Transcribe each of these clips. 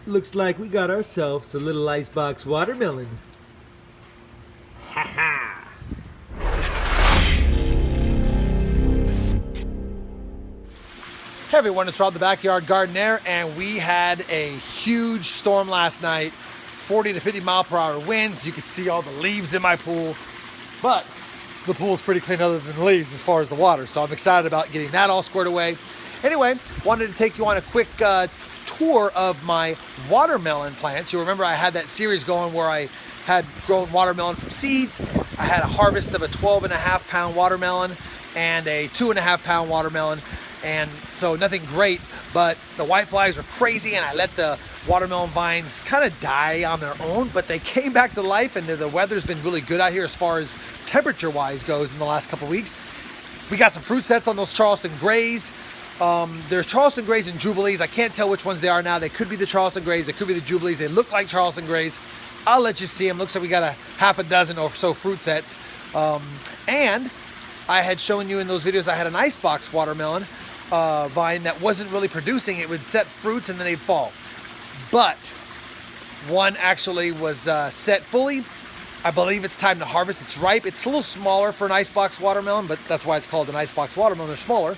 Looks like we got ourselves a little icebox watermelon. Ha ha! Hey everyone, it's Rob the Backyard Gardener, and we had a huge storm last night. 40 to 50 mile per hour winds. You could see all the leaves in my pool, but the pool's pretty clean other than the leaves as far as the water. So I'm excited about getting that all squared away. Anyway, wanted to take you on a quick tour of my watermelon plants. You remember I had that series going where I had grown watermelon from seeds. I had a harvest of a 12.5 pound watermelon and a 2.5 pound watermelon. And so nothing great, but the whiteflies were crazy, and I let the watermelon vines kind of die on their own, but they came back to life, and the weather's been really good out here as far as temperature-wise goes in the last couple weeks. We got some fruit sets on those Charleston Grays. There's Charleston Grays and Jubilees. I can't tell which ones they are now. They could be the Charleston Grays. They could be the Jubilees. They look like Charleston Grays. I'll let you see them. Looks like we got a half a dozen or so fruit sets. And I had shown you in those videos I had an icebox watermelon vine that wasn't really producing. It would set fruits and then they'd fall. But one actually was set fully. I believe it's time to harvest. It's ripe. It's a little smaller for an icebox watermelon, but that's why it's called an icebox watermelon. They're smaller.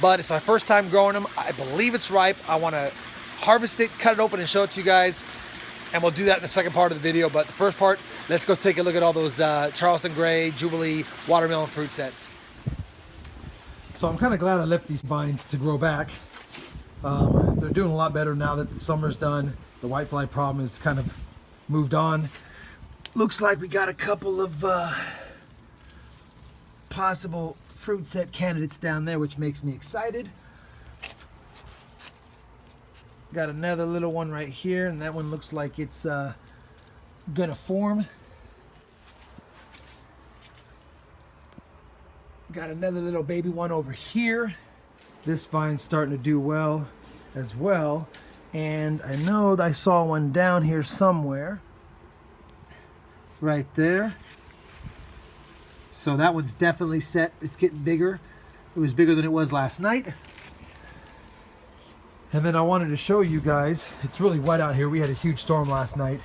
But it's my first time growing them. I believe it's ripe. I want to harvest it, cut it open, and show it to you guys. And we'll do that in the second part of the video. But the first part, let's go take a look at all those Charleston Gray, Jubilee watermelon fruit sets. So I'm kind of glad I left these vines to grow back. They're doing a lot better now that the summer's done. The whitefly problem has kind of moved on. Looks like we got a couple of possible fruit set candidates down there, which makes me excited. Got another little one right here, and that one looks like it's gonna form. Got another little baby one over here. This vine's starting to do well as well. And I know I saw one down here somewhere. Right there. So that one's definitely set. It's getting bigger. It was bigger than it was last night. And then I wanted to show you guys, it's really wet out here. We had a huge storm last night.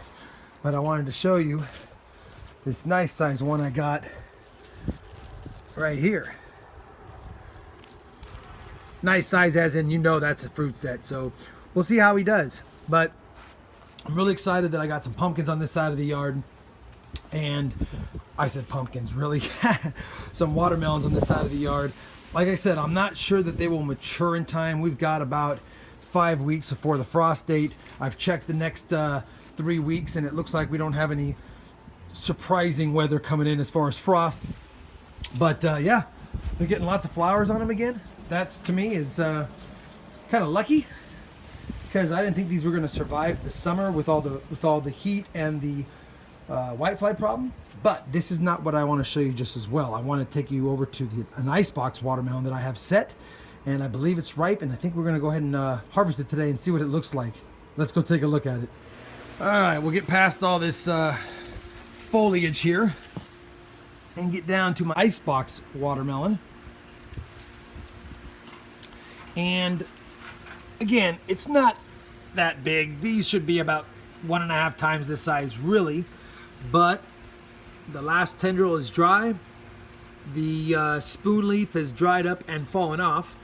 But I wanted to show you this nice size one I got right here. Nice size as in, you know, that's a fruit set. So we'll see how he does. But I'm really excited that I got some pumpkins on this side of the yard. And I said pumpkins, really? Some watermelons on this side of the yard. Like I said, I'm not sure that they will mature in time. We've got about 5 weeks before the frost date. I've checked the next 3 weeks, and it looks like we don't have any surprising weather coming in as far as frost. But yeah, they're getting lots of flowers on them again. That's, to me, is kind of lucky, because I didn't think these were going to survive the summer with all the heat and the whitefly problem. But this is not what I want to show you just as well. I want to take you over to an icebox watermelon that I have set, and I believe it's ripe, and I think we're going to go ahead and harvest it today and see what it looks like. Let's go take a look at it. All right, we'll get past all this foliage here and get down to my icebox watermelon. And again, it's not that big. These should be about 1.5 times this size, really. But the last tendril is dry. The spoon leaf has dried up and fallen off.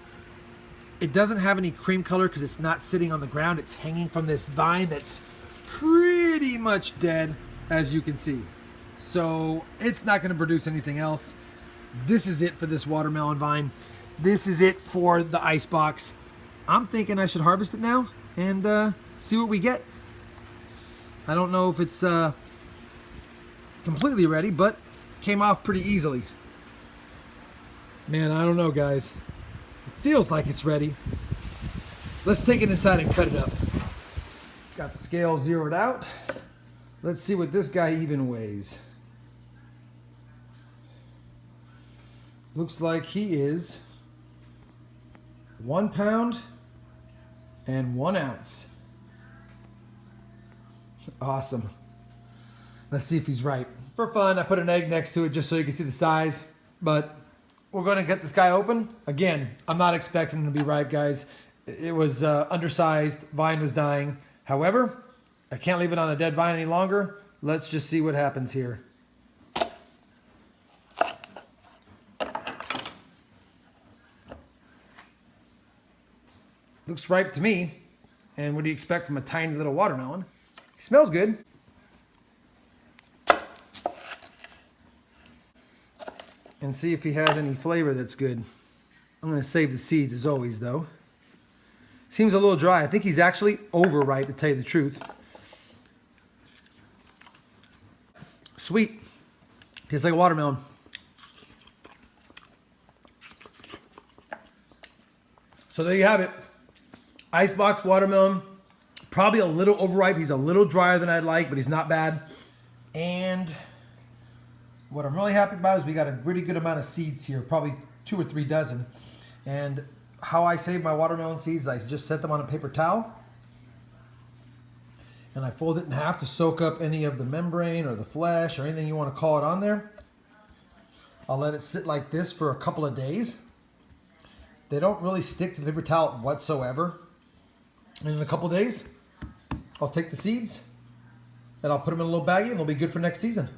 It doesn't have any cream color because it's not sitting on the ground. It's hanging from this vine that's pretty much dead, as you can see. So it's not going to produce anything else. This is it for this watermelon vine. This is it for the icebox. I'm thinking I should harvest it now and see what we get. I don't know if it's completely ready, but came off pretty easily. Man, I don't know, guys. It feels like it's ready. Let's take it inside and cut it up. Got the scale zeroed out. Let's see what this guy even weighs. Looks like he is 1 pound and 1 ounce. Awesome. Let's see if he's ripe. For fun, I put an egg next to it just so you can see the size, but we're going to get this guy open. Again, I'm not expecting him to be ripe, guys. It was undersized, vine was dying, However, I can't leave it on a dead vine any longer. Let's just see what happens here. Looks ripe to me. And what do you expect from a tiny little watermelon? It smells good. And see if he has any flavor that's good. I'm going to save the seeds as always though. Seems a little dry. I think he's actually overripe to tell you the truth. Sweet. Tastes like a watermelon. So there you have it. Icebox watermelon. Probably a little overripe. He's a little drier than I'd like, but he's not bad. And what I'm really happy about is we got a pretty good amount of seeds here, probably 2 or 3 dozen. And how I save my watermelon seeds, I just set them on a paper towel. And I fold it in half to soak up any of the membrane or the flesh or anything you want to call it on there. I'll let it sit like this for a couple of days. They don't really stick to the paper towel whatsoever. And in a couple of days, I'll take the seeds and I'll put them in a little baggie and they'll be good for next season.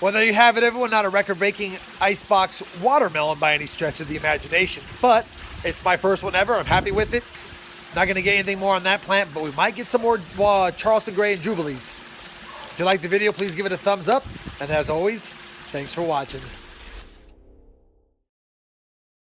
Well, there you have it, everyone. Not a record-breaking icebox watermelon by any stretch of the imagination, but it's my first one ever. I'm happy with it. Not going to get anything more on that plant, but we might get some more Charleston Gray and Jubilees. If you like the video, please give it a thumbs up. And as always, thanks for watching.